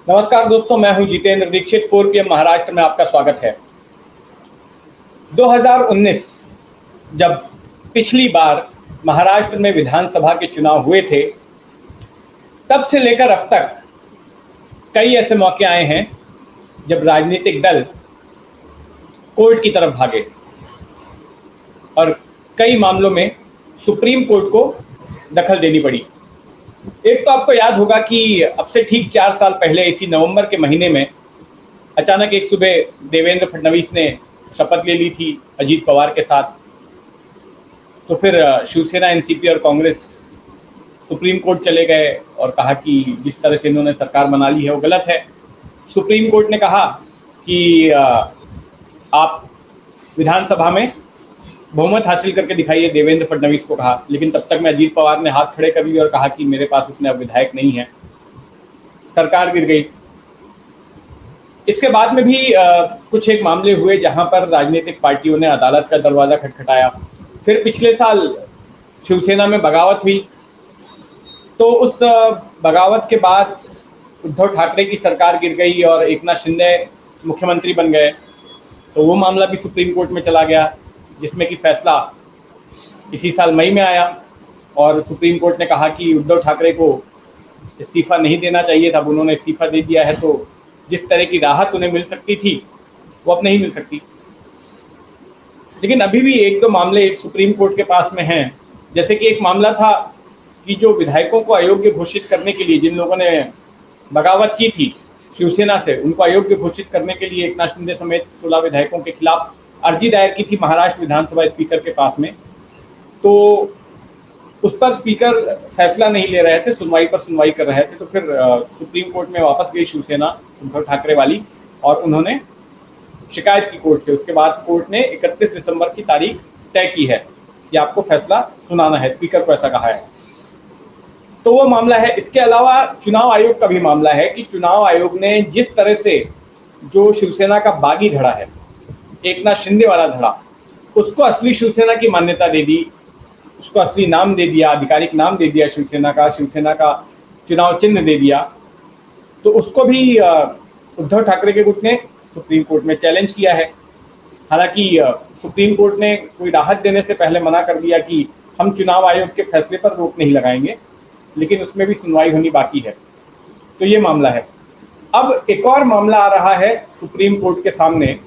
नमस्कार दोस्तों, मैं हूं जितेंद्र दीक्षित। 4 PM महाराष्ट्र में आपका स्वागत है। 2019 जब पिछली बार महाराष्ट्र में विधानसभा के चुनाव हुए थे, तब से लेकर अब तक कई ऐसे मौके आए हैं जब राजनीतिक दल कोर्ट की तरफ भागे और कई मामलों में सुप्रीम कोर्ट को दखल देनी पड़ी। एक तो आपको याद होगा कि अब से ठीक 4 साल पहले इसी नवंबर के महीने में अचानक एक सुबह देवेंद्र फडणवीस ने शपथ ले ली थी अजीत पवार के साथ। तो फिर शिवसेना, एनसीपी और कांग्रेस सुप्रीम कोर्ट चले गए और कहा कि जिस तरह से इन्होंने सरकार बना ली है वो गलत है। सुप्रीम कोर्ट ने कहा कि आप विधानसभा में बहुमत हासिल करके दिखाइए, देवेंद्र फडणवीस को कहा। लेकिन तब तक में अजीत पवार ने हाथ खड़े कर लिए और कहा कि मेरे पास उतने अब विधायक नहीं है। सरकार गिर गई। इसके बाद में भी कुछ एक मामले हुए जहां पर राजनीतिक पार्टियों ने अदालत का दरवाजा खटखटाया। फिर पिछले साल शिवसेना में बगावत हुई, तो उस बगावत के बाद उद्धव ठाकरे की सरकार गिर गई और एकनाथ शिंदे मुख्यमंत्री बन गए। तो वो मामला भी सुप्रीम कोर्ट में चला गया, जिसमें कि फैसला इसी साल मई में आया और सुप्रीम कोर्ट ने कहा कि उद्धव ठाकरे को इस्तीफा नहीं देना चाहिए था। अब उन्होंने इस्तीफा दे दिया है, तो जिस तरह की राहत उन्हें मिल सकती थी वो अब नहीं मिल सकती। लेकिन अभी भी एक दो मामले सुप्रीम कोर्ट के पास में हैं। जैसे कि एक मामला था कि जो विधायकों को अयोग्य घोषित करने के लिए, जिन लोगों ने बगावत की थी शिवसेना से, उनको अयोग्य घोषित करने के लिए एकनाथ शिंदे समेत 16 विधायकों के खिलाफ अर्जी दायर की थी महाराष्ट्र विधानसभा स्पीकर के पास में। तो उस पर स्पीकर फैसला नहीं ले रहे थे, सुनवाई पर सुनवाई कर रहे थे। तो फिर सुप्रीम कोर्ट में वापस गई शिवसेना उद्धव ठाकरे वाली और उन्होंने शिकायत की कोर्ट से। उसके बाद कोर्ट ने 31 दिसंबर की तारीख तय की है कि आपको फैसला सुनाना है, स्पीकर को ऐसा कहा है। तो वो मामला है। इसके अलावा चुनाव आयोग का भी मामला है कि चुनाव आयोग ने जिस तरह से जो शिवसेना का बागी धड़ा है, एकनाथ शिंदे वाला धड़ा, उसको असली शिवसेना की मान्यता दे दी, उसको असली नाम दे दिया, आधिकारिक नाम दे दिया शिवसेना का चुनाव चिन्ह दे दिया। तो उसको भी उद्धव ठाकरे के गुट ने सुप्रीम कोर्ट में चैलेंज किया है। हालांकि सुप्रीम कोर्ट ने कोई राहत देने से पहले मना कर दिया कि हम चुनाव आयोग के फैसले पर रोक नहीं लगाएंगे, लेकिन उसमें भी सुनवाई होनी बाकी है। तो ये मामला है। अब एक और मामला आ रहा है सुप्रीम कोर्ट के सामने,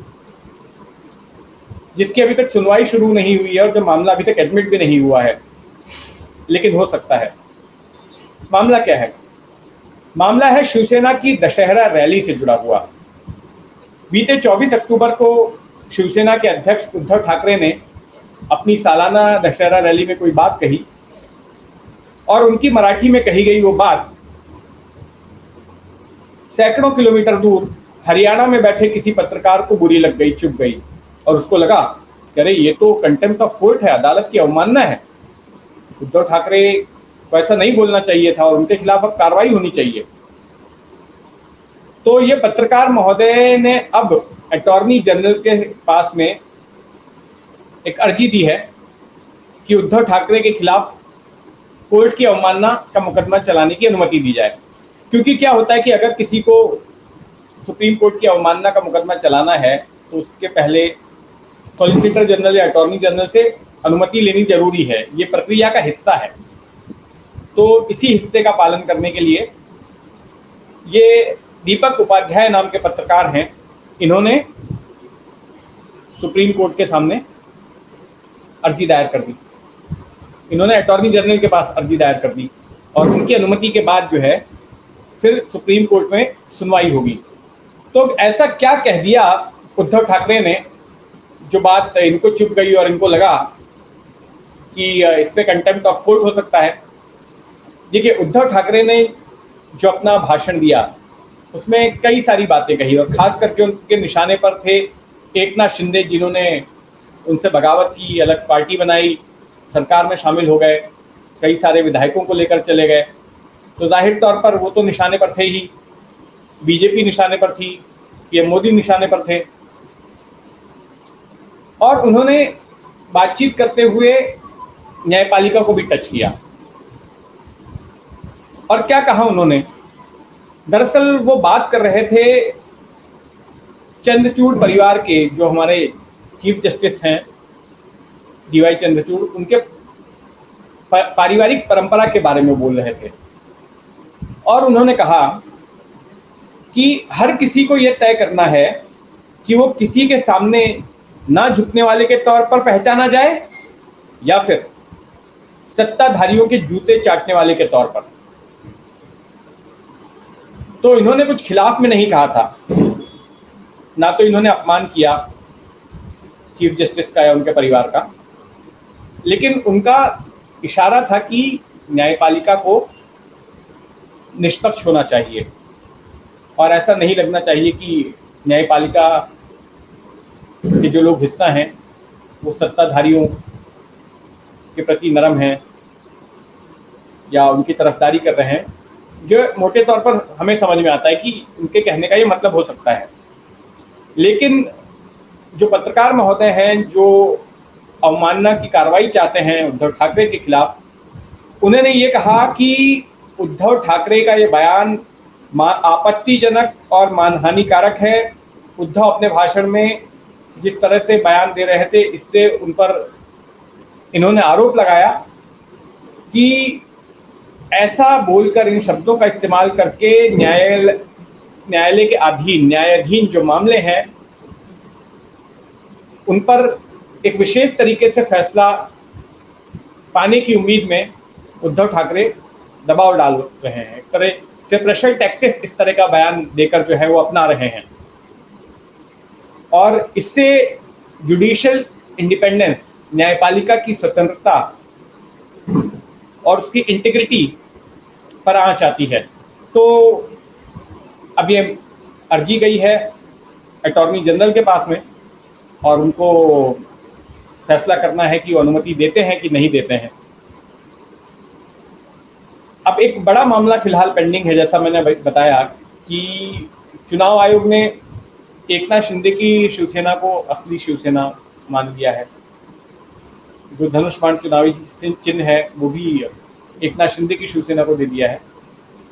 जिसकी अभी तक सुनवाई शुरू नहीं हुई है और जो मामला अभी तक एडमिट भी नहीं हुआ है, लेकिन हो सकता है। मामला क्या है? मामला है शिवसेना की दशहरा रैली से जुड़ा हुआ। बीते 24 अक्टूबर को शिवसेना के अध्यक्ष उद्धव ठाकरे ने अपनी सालाना दशहरा रैली में कोई बात कही और उनकी मराठी में कही गई वो बात सैकड़ों किलोमीटर दूर हरियाणा में बैठे किसी पत्रकार को बुरी लग गई, चुभ गई और उसको लगा कि अरे ये तो कंटेम्प्ट ऑफ कोर्ट है, अदालत की अवमानना है। उद्धव ठाकरे को ऐसा नहीं बोलना चाहिए था और उनके खिलाफ अब कार्रवाई होनी चाहिए। तो ये पत्रकार महोदय ने अब अटॉर्नी जनरल के पास में एक अर्जी दी है कि उद्धव ठाकरे के खिलाफ कोर्ट की अवमानना का मुकदमा चलाने की अनुमति दी जाए। क्योंकि क्या होता है कि अगर किसी को सुप्रीम कोर्ट की अवमानना का मुकदमा चलाना है तो उसके पहले सॉलिसिटर जनरल या अटॉर्नी जनरल से अनुमति लेनी जरूरी है। ये प्रक्रिया का हिस्सा है। तो इसी हिस्से का पालन करने के लिए ये दीपक उपाध्याय नाम के पत्रकार हैं, इन्होंने सुप्रीम कोर्ट के सामने अर्जी दायर कर दी। इन्होंने अटॉर्नी जनरल के पास अर्जी दायर कर दी और उनकी अनुमति के बाद जो है फिर सुप्रीम कोर्ट में सुनवाई होगी। तो ऐसा क्या कह दिया उद्धव ठाकरे ने जो बात इनको चुभ गई और इनको लगा कि इस पे कंटेम्प्ट ऑफ कोर्ट हो सकता है। देखिए, उद्धव ठाकरे ने जो अपना भाषण दिया उसमें कई सारी बातें कही और खास करके उनके निशाने पर थे एकनाथ शिंदे, जिन्होंने उनसे बगावत की, अलग पार्टी बनाई, सरकार में शामिल हो गए, कई सारे विधायकों को लेकर चले गए। तो जाहिर तौर पर वो तो निशाने पर थे ही, बीजेपी निशाने पर थी, पीएम मोदी निशाने पर थे। और उन्होंने बातचीत करते हुए न्यायपालिका को भी टच किया। और क्या कहा उन्होंने दरअसल वो बात कर रहे थे चंद्रचूड़ परिवार के, जो हमारे चीफ जस्टिस हैं डीवाई चंद्रचूड़, उनके पारिवारिक परंपरा के बारे में बोल रहे थे। और उन्होंने कहा कि हर किसी को यह तय करना है कि वो किसी के सामने ना झुकने वाले के तौर पर पहचाना जाए या फिर सत्ताधारियों के जूते चाटने वाले के तौर पर। तो इन्होंने कुछ खिलाफ में नहीं कहा था, ना तो इन्होंने अपमान किया चीफ जस्टिस का या उनके परिवार का, लेकिन उनका इशारा था कि न्यायपालिका को निष्पक्ष होना चाहिए और ऐसा नहीं लगना चाहिए कि न्यायपालिका के जो लोग हिस्सा हैं वो सत्ताधारियों के प्रति नरम हैं या उनकी तरफदारी कर रहे हैं, जो मोटे तौर पर हमें समझ में आता है कि उनके कहने का ये मतलब हो सकता है। लेकिन जो पत्रकार महोदय हैं जो अवमानना की कार्रवाई चाहते हैं उद्धव ठाकरे के खिलाफ, उन्होंने ये कहा कि उद्धव ठाकरे का ये बयान आपत्तिजनक और मानहानिकारक है। उद्धव अपने भाषण में जिस तरह से बयान दे रहे थे, इससे उन पर इन्होंने आरोप लगाया कि ऐसा बोलकर, इन शब्दों का इस्तेमाल करके न्यायालय के न्यायाधीन जो मामले हैं उन पर एक विशेष तरीके से फैसला पाने की उम्मीद में उद्धव ठाकरे दबाव डाल रहे हैं। एक तरह से प्रेशर टैक्टिक्स इस तरह का बयान देकर जो है वो अपना रहे हैं और इससे जुडिशियल इंडिपेंडेंस, न्यायपालिका की स्वतंत्रता और उसकी इंटीग्रिटी पर आंच आती है। तो अब ये अर्जी गई है अटॉर्नी जनरल के पास में और उनको फैसला करना है कि वो अनुमति देते हैं कि नहीं देते हैं। अब एक बड़ा मामला फिलहाल पेंडिंग है, जैसा मैंने बताया कि चुनाव आयोग ने एकनाथ शिंदे की शिवसेना को असली शिवसेना मान लिया है। जो धनुष बाण चुनावी चिन्ह है वो भी एकनाथ शिंदे की शिवसेना को दे दिया है।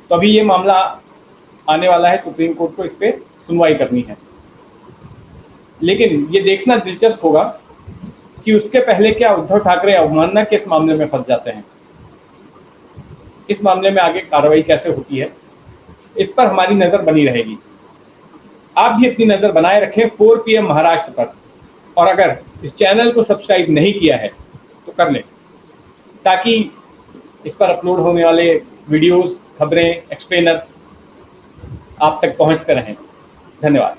तो अभी ये मामला आने वाला है सुप्रीम कोर्ट को, इस पे सुनवाई करनी है। लेकिन ये देखना दिलचस्प होगा कि उसके पहले क्या उद्धव ठाकरे अवमानना के इस मामले में फंस जाते हैं। इस मामले में आगे कार्रवाई कैसे होती है, इस पर हमारी नजर बनी रहेगी। आप भी अपनी नजर बनाए रखें 4 PM महाराष्ट्र पर, और अगर इस चैनल को सब्सक्राइब नहीं किया है तो कर लें, ताकि इस पर अपलोड होने वाले वीडियोस, खबरें, एक्सप्लेनर्स आप तक पहुंचते रहें। धन्यवाद।